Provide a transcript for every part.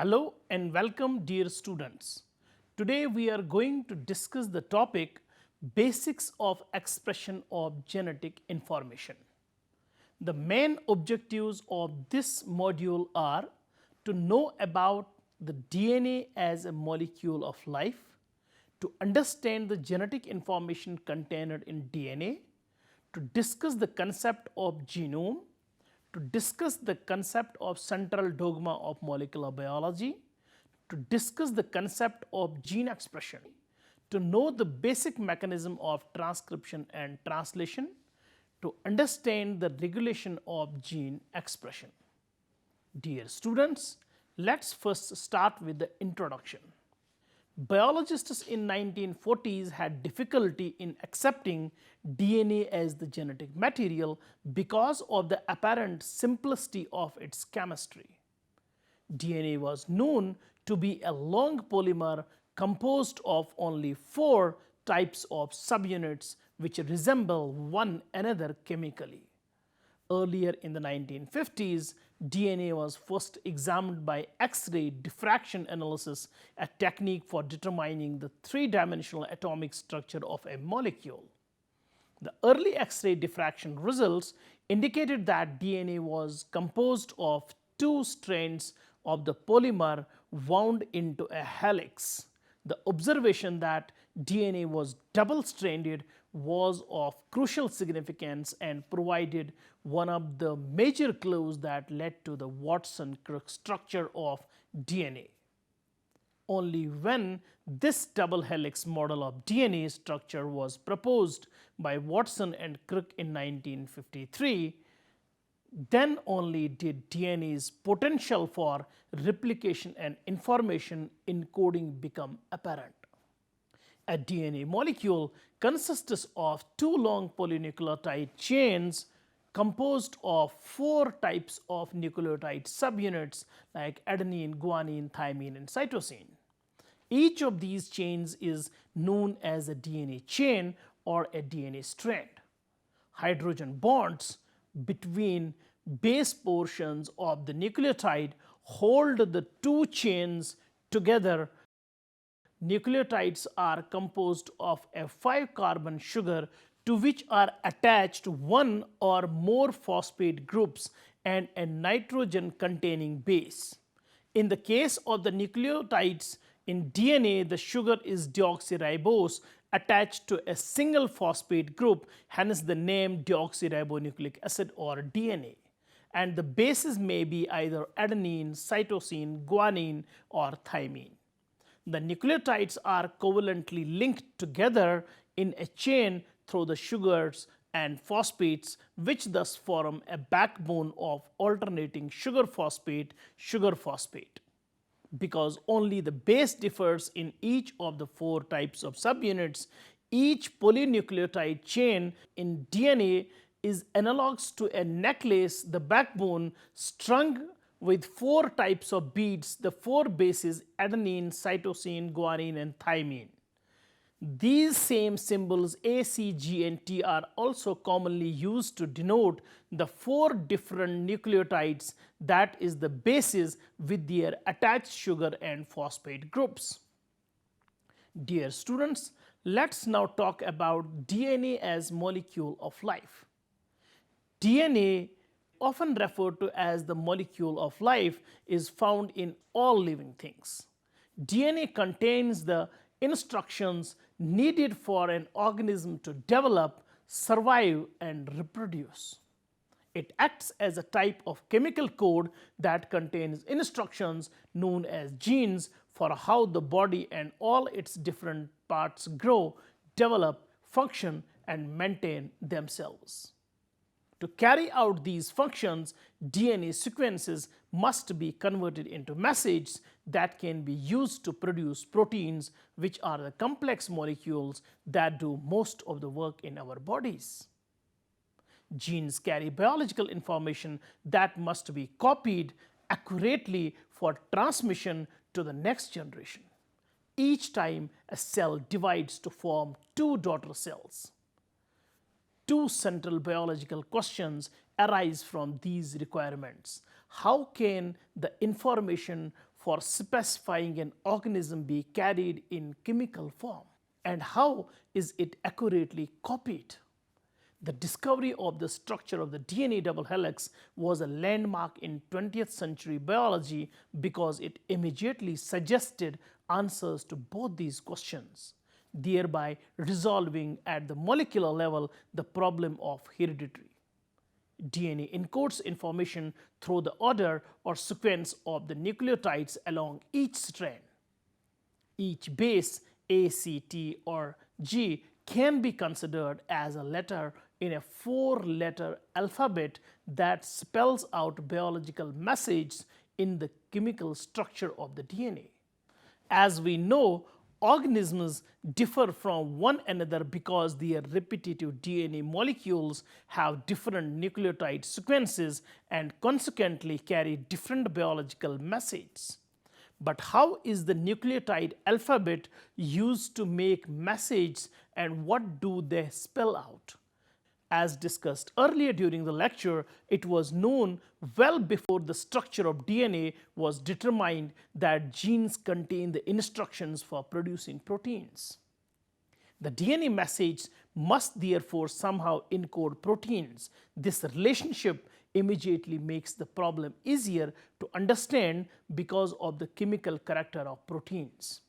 Hello and welcome, dear students. Today we are going to discuss the topic basics of expression of genetic information. The main objectives of this module are to know about the DNA as a molecule of life, to understand the genetic information contained in DNA, to discuss the concept of genome, to discuss the concept of central dogma of molecular biology, to discuss the concept of gene expression, to know the basic mechanism of transcription and translation, to understand the regulation of gene expression. Dear students, let's first start with the introduction. Biologists in 1940s had difficulty in accepting DNA as the genetic material because of the apparent simplicity of its chemistry. DNA was known to be a long polymer composed of only 4 types of subunits which resemble one another chemically. Earlier in the 1950s, DNA was first examined by X-ray diffraction analysis, a technique for determining the three-dimensional atomic structure of a molecule. The early X-ray diffraction results indicated that DNA was composed of 2 strands of the polymer wound into a helix. The observation that DNA was double-stranded was of crucial significance and provided one of the major clues that led to the Watson-Crick structure of DNA. Only when this double helix model of DNA structure was proposed by Watson and Crick in 1953, then only did DNA's potential for replication and information encoding become apparent. A DNA molecule consists of 2 long polynucleotide chains composed of 4 types of nucleotide subunits like adenine, guanine, thymine, and cytosine. Each of these chains is known as a DNA chain or a DNA strand. Hydrogen bonds between base portions of the nucleotide hold the 2 chains together. Nucleotides are composed of a 5-carbon sugar to which are attached 1 or more phosphate groups and a nitrogen-containing base. In the case of the nucleotides in DNA, the sugar is deoxyribose attached to a single phosphate group, hence the name deoxyribonucleic acid or DNA. And the bases may be either adenine, cytosine, guanine, or thymine. The nucleotides are covalently linked together in a chain through the sugars and phosphates, which thus form a backbone of alternating sugar phosphate. Because only the base differs in each of the 4 types of subunits, each polynucleotide chain in DNA is analogous to a necklace, the backbone strung with 4 types of beads, the 4 bases adenine, cytosine, guanine, and thymine. These same symbols A, C, G, and T are also commonly used to denote the 4 different nucleotides, that is the bases with their attached sugar and phosphate groups. Dear students, let's now talk about DNA as molecule of life. DNA, often referred to as the molecule of life, is found in all living things. DNA contains the instructions needed for an organism to develop, survive, and reproduce. It acts as a type of chemical code that contains instructions known as genes for how the body and all its different parts grow, develop, function, and maintain themselves. To carry out these functions, DNA sequences must be converted into messages that can be used to produce proteins, which are the complex molecules that do most of the work in our bodies. Genes carry biological information that must be copied accurately for transmission to the next generation. Each time a cell divides to form 2 daughter cells. 2 central biological questions arise from these requirements. How can the information for specifying an organism be carried in chemical form? And how is it accurately copied? The discovery of the structure of the DNA double helix was a landmark in 20th century biology because it immediately suggested answers to both these questions, thereby resolving at the molecular level the problem of heredity. DNA encodes information through the order or sequence of the nucleotides along each strand. Each base, A, C, T, or G, can be considered as a letter in a 4-letter alphabet that spells out biological messages in the chemical structure of the DNA. As we know, organisms differ from one another because their repetitive DNA molecules have different nucleotide sequences and consequently carry different biological messages. But how is the nucleotide alphabet used to make messages and what do they spell out? As discussed earlier during the lecture, it was known well before the structure of DNA was determined that genes contain the instructions for producing proteins. The DNA message must therefore somehow encode proteins. This relationship immediately makes the problem easier to understand because of the chemical character of proteins.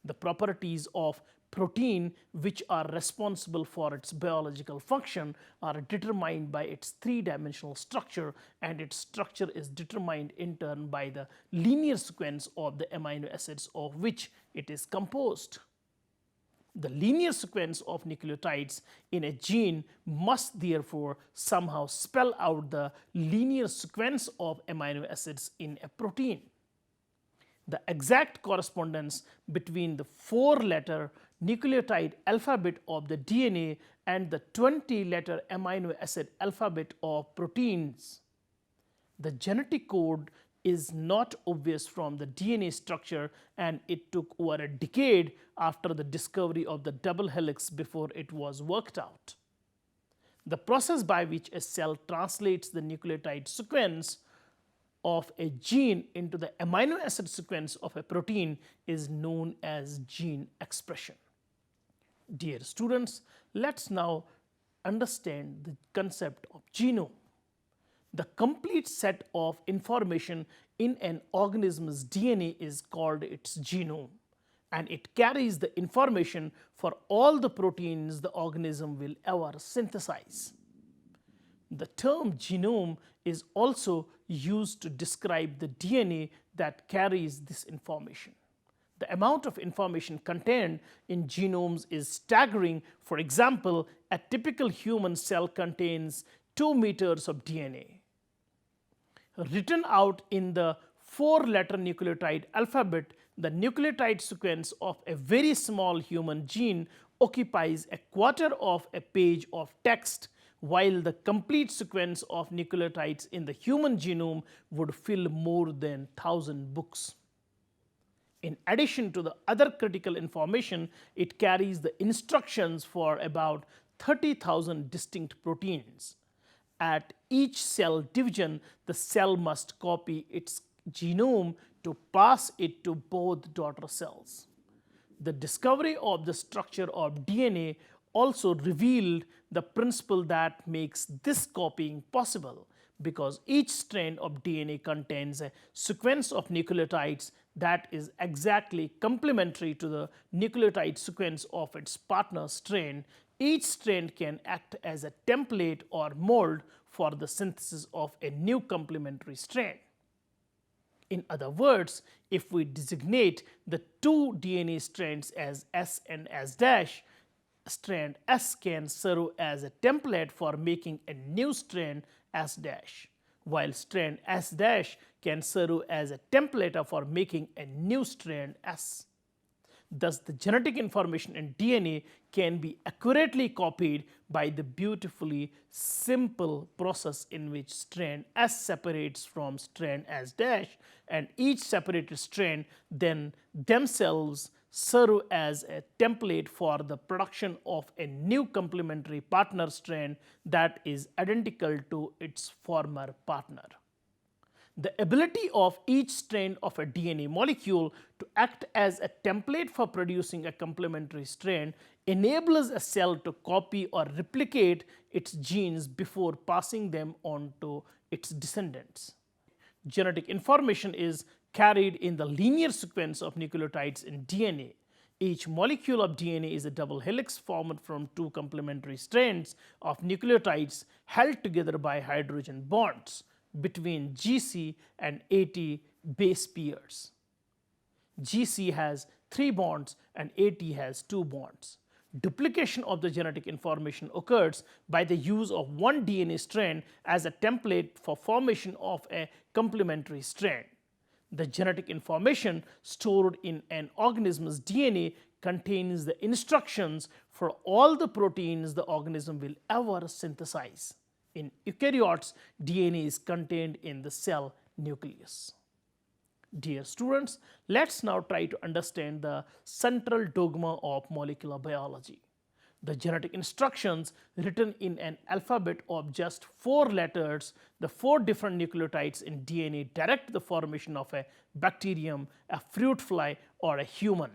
The properties of protein, which are responsible for its biological function, are determined by its three-dimensional structure, and its structure is determined in turn by the linear sequence of the amino acids of which it is composed. The linear sequence of nucleotides in a gene must therefore somehow spell out the linear sequence of amino acids in a protein. The exact correspondence between the 4-letter nucleotide alphabet of the DNA and the 20-letter amino acid alphabet of proteins. The genetic code is not obvious from the DNA structure, and it took over a decade after the discovery of the double helix before it was worked out. The process by which a cell translates the nucleotide sequence of a gene into the amino acid sequence of a protein is known as gene expression. Dear students, let's now understand the concept of genome. The complete set of information in an organism's DNA is called its genome, and it carries the information for all the proteins the organism will ever synthesize. The term genome is also used to describe the DNA that carries this information. The amount of information contained in genomes is staggering. For example, a typical human cell contains 2 meters of DNA. Written out in the 4-letter nucleotide alphabet, the nucleotide sequence of a very small human gene occupies a quarter of a page of text, while the complete sequence of nucleotides in the human genome would fill more than 1,000 books. In addition to the other critical information, it carries the instructions for about 30,000 distinct proteins. At each cell division, the cell must copy its genome to pass it to both daughter cells. The discovery of the structure of DNA also revealed the principle that makes this copying possible, because each strand of DNA contains a sequence of nucleotides that is exactly complementary to the nucleotide sequence of its partner strand. Each strand can act as a template or mold for the synthesis of a new complementary strand. In other words, if we designate the two DNA strands as S and S dash, strand S can serve as a template for making a new strand S dash, while strand S dash can serve as a template for making a new strand S. Thus, the genetic information in DNA can be accurately copied by the beautifully simple process in which strand S separates from strand S dash, and each separated strand then themselves serve as a template for the production of a new complementary partner strand that is identical to its former partner. The ability of each strand of a DNA molecule to act as a template for producing a complementary strand enables a cell to copy or replicate its genes before passing them on to its descendants. Genetic information is carried in the linear sequence of nucleotides in DNA. Each molecule of DNA is a double helix formed from two complementary strands of nucleotides held together by hydrogen bonds between GC and AT base pairs. GC has 3 bonds and AT has 2 bonds. Duplication of the genetic information occurs by the use of one DNA strand as a template for formation of a complementary strand. The genetic information stored in an organism's DNA contains the instructions for all the proteins the organism will ever synthesize. In eukaryotes, DNA is contained in the cell nucleus. Dear students, let's now try to understand the central dogma of molecular biology. The genetic instructions written in an alphabet of just 4 letters, the 4 different nucleotides in DNA direct the formation of a bacterium, a fruit fly, or a human.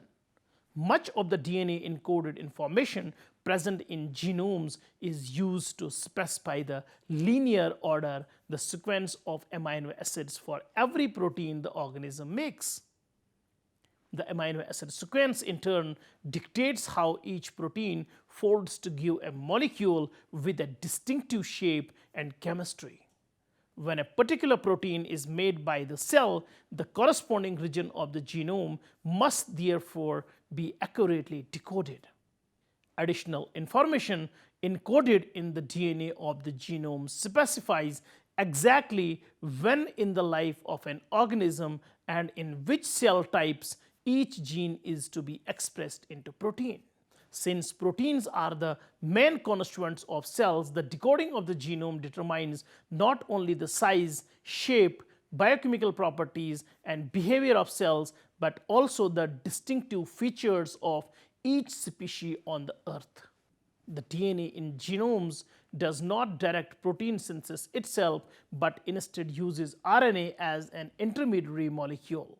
Much of the DNA encoded information present in genomes is used to specify the linear order, the sequence of amino acids for every protein the organism makes. The amino acid sequence in turn dictates how each protein folds to give a molecule with a distinctive shape and chemistry. When a particular protein is made by the cell, the corresponding region of the genome must therefore be accurately decoded. Additional information encoded in the DNA of the genome specifies exactly when in the life of an organism and in which cell types each gene is to be expressed into protein. Since proteins are the main constituents of cells, the decoding of the genome determines not only the size, shape, biochemical properties, and behavior of cells, but also the distinctive features of each species on the earth. The DNA in genomes does not direct protein synthesis itself, but instead uses RNA as an intermediary molecule.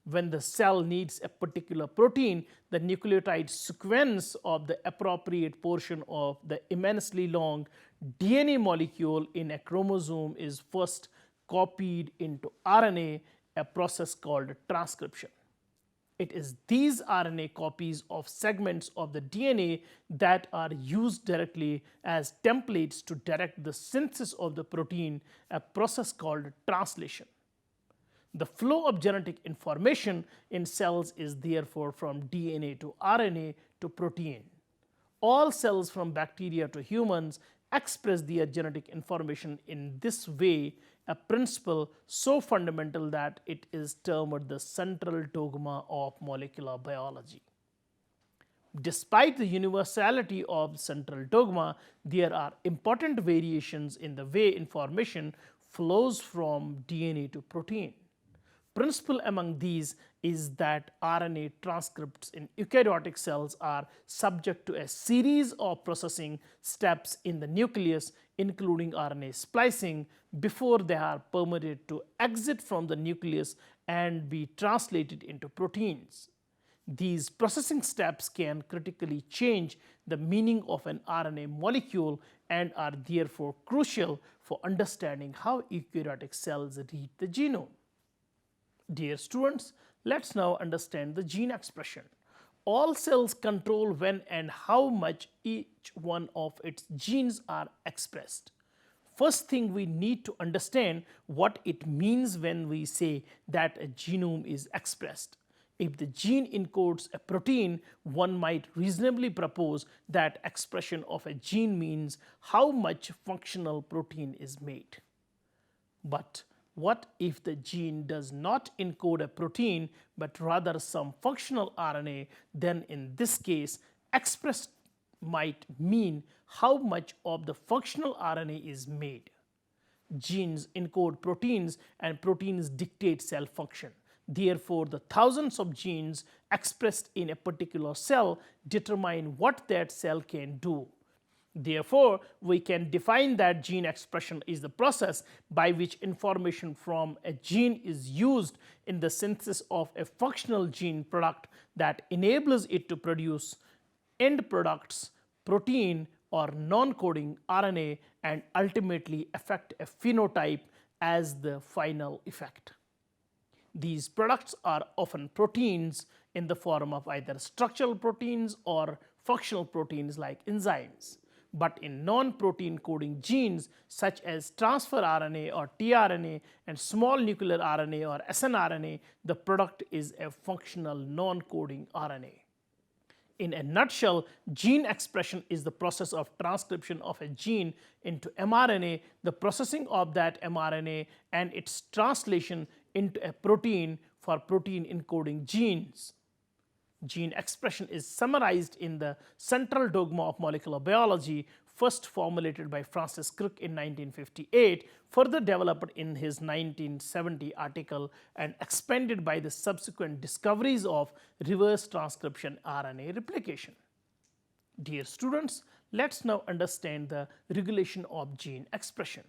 When the cell needs a particular protein, the nucleotide sequence of the appropriate portion of the immensely long DNA molecule in a chromosome is first copied into RNA, a process called transcription. It is these RNA copies of segments of the DNA that are used directly as templates to direct the synthesis of the protein, a process called translation. The flow of genetic information in cells is therefore from DNA to RNA to protein. All cells from bacteria to humans express their genetic information in this way, a principle so fundamental that it is termed the central dogma of molecular biology. Despite the universality of central dogma, there are important variations in the way information flows from DNA to protein. Principal among these is that RNA transcripts in eukaryotic cells are subject to a series of processing steps in the nucleus, including RNA splicing, before they are permitted to exit from the nucleus and be translated into proteins. These processing steps can critically change the meaning of an RNA molecule and are therefore crucial for understanding how eukaryotic cells read the genome. Dear students, let's now understand the gene expression. All cells control when and how much each one of its genes are expressed. First thing, we need to understand what it means when we say that a genome is expressed. If the gene encodes a protein, one might reasonably propose that expression of a gene means how much functional protein is made. But what if the gene does not encode a protein but rather some functional RNA? Then in this case, expressed might mean how much of the functional RNA is made. Genes encode proteins and proteins dictate cell function. Therefore, the thousands of genes expressed in a particular cell determine what that cell can do. Therefore, we can define that gene expression is the process by which information from a gene is used in the synthesis of a functional gene product that enables it to produce end products, protein or non-coding RNA, and ultimately affect a phenotype as the final effect. These products are often proteins in the form of either structural proteins or functional proteins like enzymes. But in non-protein coding genes such as transfer RNA or tRNA and small nuclear RNA or snRNA, the product is a functional non-coding RNA. In a nutshell, gene expression is the process of transcription of a gene into mRNA, the processing of that mRNA, and its translation into a protein for protein encoding genes. Gene expression is summarized in the Central Dogma of Molecular Biology, first formulated by Francis Crick in 1958, further developed in his 1970 article, and expanded by the subsequent discoveries of reverse transcription RNA replication. Dear students, let's now understand the regulation of gene expression.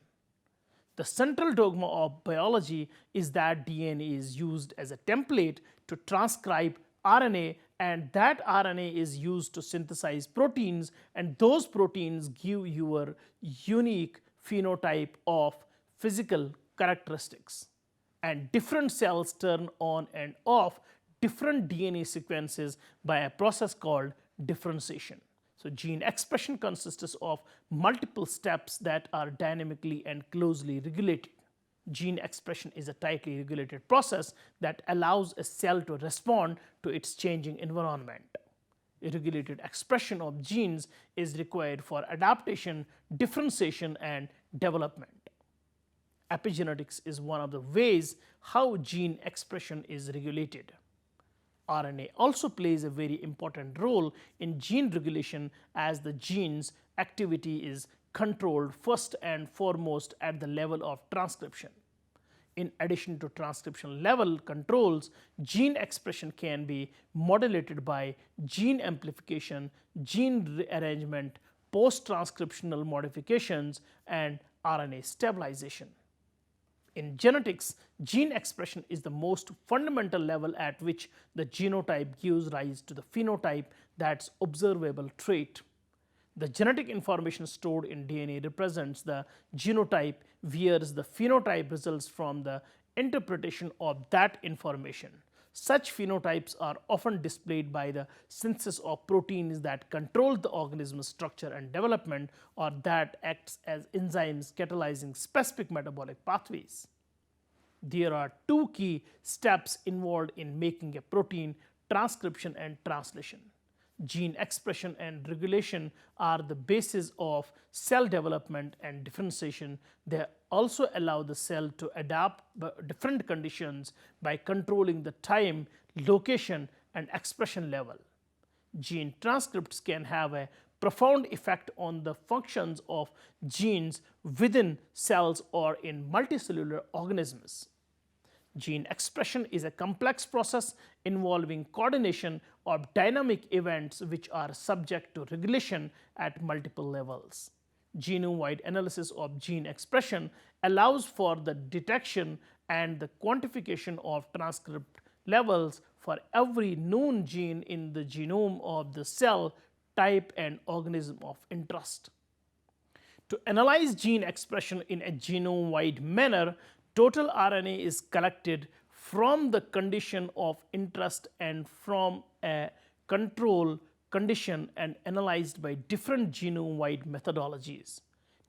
The central dogma of biology is that DNA is used as a template to transcribe RNA, and that RNA is used to synthesize proteins, and those proteins give your unique phenotype of physical characteristics. And different cells turn on and off different DNA sequences by a process called differentiation. So gene expression consists of multiple steps that are dynamically and closely regulated. Gene expression is a tightly regulated process that allows a cell to respond to its changing environment. A regulated expression of genes is required for adaptation, differentiation, and development. Epigenetics is one of the ways how gene expression is regulated. RNA also plays a very important role in gene regulation, as the gene's activity is controlled first and foremost at the level of transcription. In addition to transcription level controls, gene expression can be modulated by gene amplification, gene rearrangement, post-transcriptional modifications, and RNA stabilization. In genetics, gene expression is the most fundamental level at which the genotype gives rise to the phenotype, that's observable trait. The genetic information stored in DNA represents the genotype, whereas the phenotype results from the interpretation of that information. Such phenotypes are often displayed by the synthesis of proteins that control the organism's structure and development, or that acts as enzymes catalyzing specific metabolic pathways. There are two key steps involved in making a protein: transcription and translation. Gene expression and regulation are the basis of cell development and differentiation. They also allow the cell to adapt different conditions by controlling the time, location, and expression level. Gene transcripts can have a profound effect on the functions of genes within cells or in multicellular organisms. Gene expression is a complex process involving coordination of dynamic events which are subject to regulation at multiple levels. Genome-wide analysis of gene expression allows for the detection and the quantification of transcript levels for every known gene in the genome of the cell, type, and organism of interest. To analyze gene expression in a genome-wide manner, total RNA is collected from the condition of interest and from a control condition and analyzed by different genome-wide methodologies.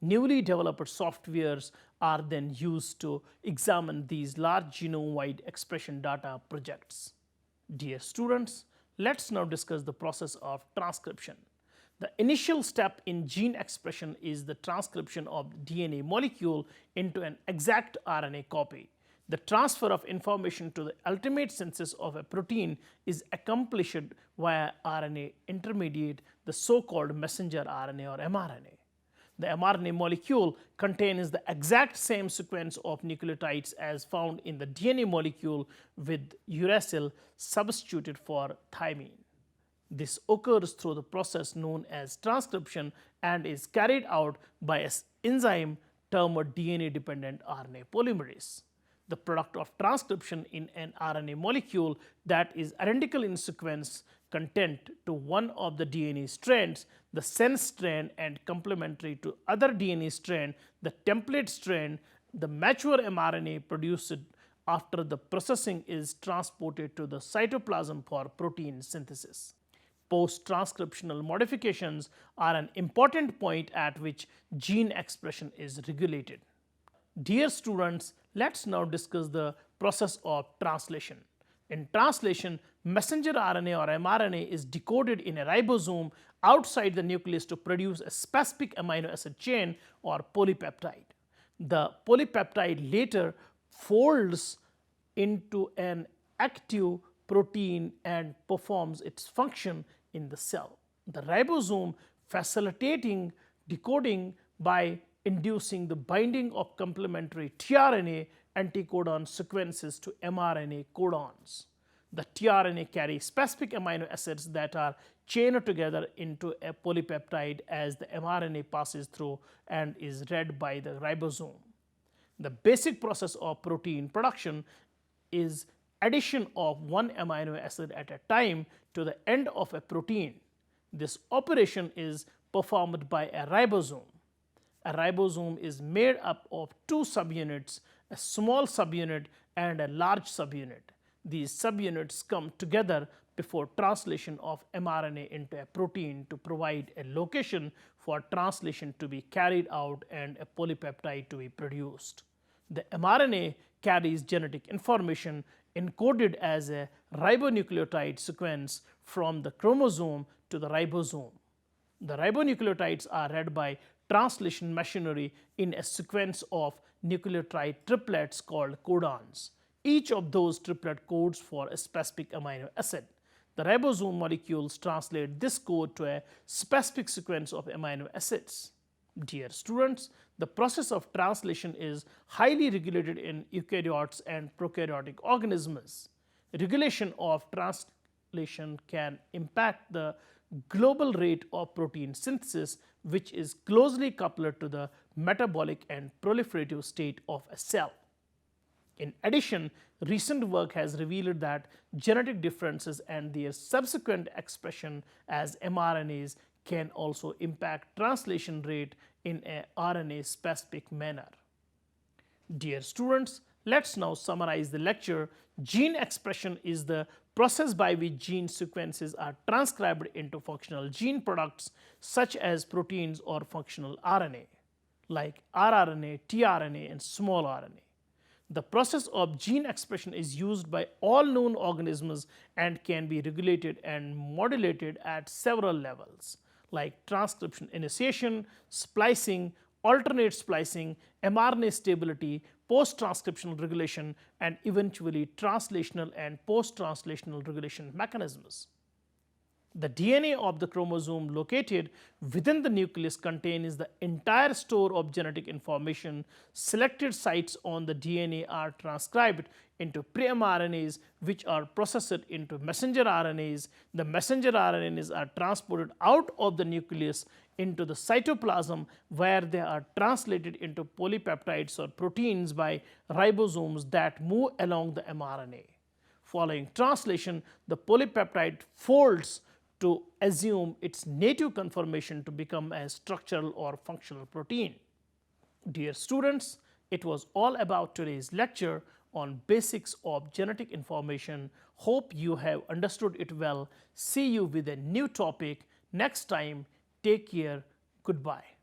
Newly developed softwares are then used to examine these large genome-wide expression data projects. Dear students, let's now discuss the process of transcription. The initial step in gene expression is the transcription of DNA molecule into an exact RNA copy. The transfer of information to the ultimate synthesis of a protein is accomplished via RNA intermediate, the so-called messenger RNA or mRNA. The mRNA molecule contains the exact same sequence of nucleotides as found in the DNA molecule, with uracil substituted for thymine. This occurs through the process known as transcription, and is carried out by an enzyme termed DNA-dependent RNA polymerase. The product of transcription in an RNA molecule that is identical in sequence content to one of the DNA strands, the sense strand, and complementary to other DNA strand, the template strand, the mature mRNA produced after the processing is transported to the cytoplasm for protein synthesis. Post-transcriptional modifications are an important point at which gene expression is regulated. Dear students, let's now discuss the process of translation. In translation, messenger RNA or mRNA is decoded in a ribosome outside the nucleus to produce a specific amino acid chain or polypeptide. The polypeptide later folds into an active protein and performs its function in the cell. The ribosome facilitating decoding by inducing the binding of complementary tRNA anticodon sequences to mRNA codons. The tRNA carry specific amino acids that are chained together into a polypeptide as the mRNA passes through and is read by the ribosome. The basic process of protein production is addition of one amino acid at a time to the end of a protein. This operation is performed by a ribosome. A ribosome is made up of two subunits, a small subunit and a large subunit. These subunits come together before translation of mRNA into a protein to provide a location for translation to be carried out and a polypeptide to be produced. The mRNA carries genetic information encoded as a ribonucleotide sequence from the chromosome to the ribosome. The ribonucleotides are read by translation machinery in a sequence of nucleotide triplets called codons. Each of those triplet codes for a specific amino acid. The ribosome molecules translate this code to a specific sequence of amino acids. Dear students, the process of translation is highly regulated in eukaryotes and prokaryotic organisms. Regulation of translation can impact the global rate of protein synthesis, which is closely coupled to the metabolic and proliferative state of a cell. In addition, recent work has revealed that genetic differences and their subsequent expression as mRNAs can also impact translation rate in a RNA specific manner. Dear students, let's now summarize the lecture. Gene expression is the process by which gene sequences are transcribed into functional gene products such as proteins or functional RNA like rRNA, tRNA, and small RNA. The process of gene expression is used by all known organisms and can be regulated and modulated at several levels like transcription initiation, splicing, alternate splicing, mRNA stability, post-transcriptional regulation, and eventually translational and post-translational regulation mechanisms. The DNA of the chromosome located within the nucleus contains the entire store of genetic information. Selected sites on the DNA are transcribed into pre-mRNAs, which are processed into messenger RNAs. The messenger RNAs are transported out of the nucleus into the cytoplasm, where they are translated into polypeptides or proteins by ribosomes that move along the mRNA. Following translation, the polypeptide folds to assume its native conformation to become a structural or functional protein. Dear students, it was all about today's lecture on basics of genetic information. Hope you have understood it well. See you with a new topic next time. Take care. Goodbye.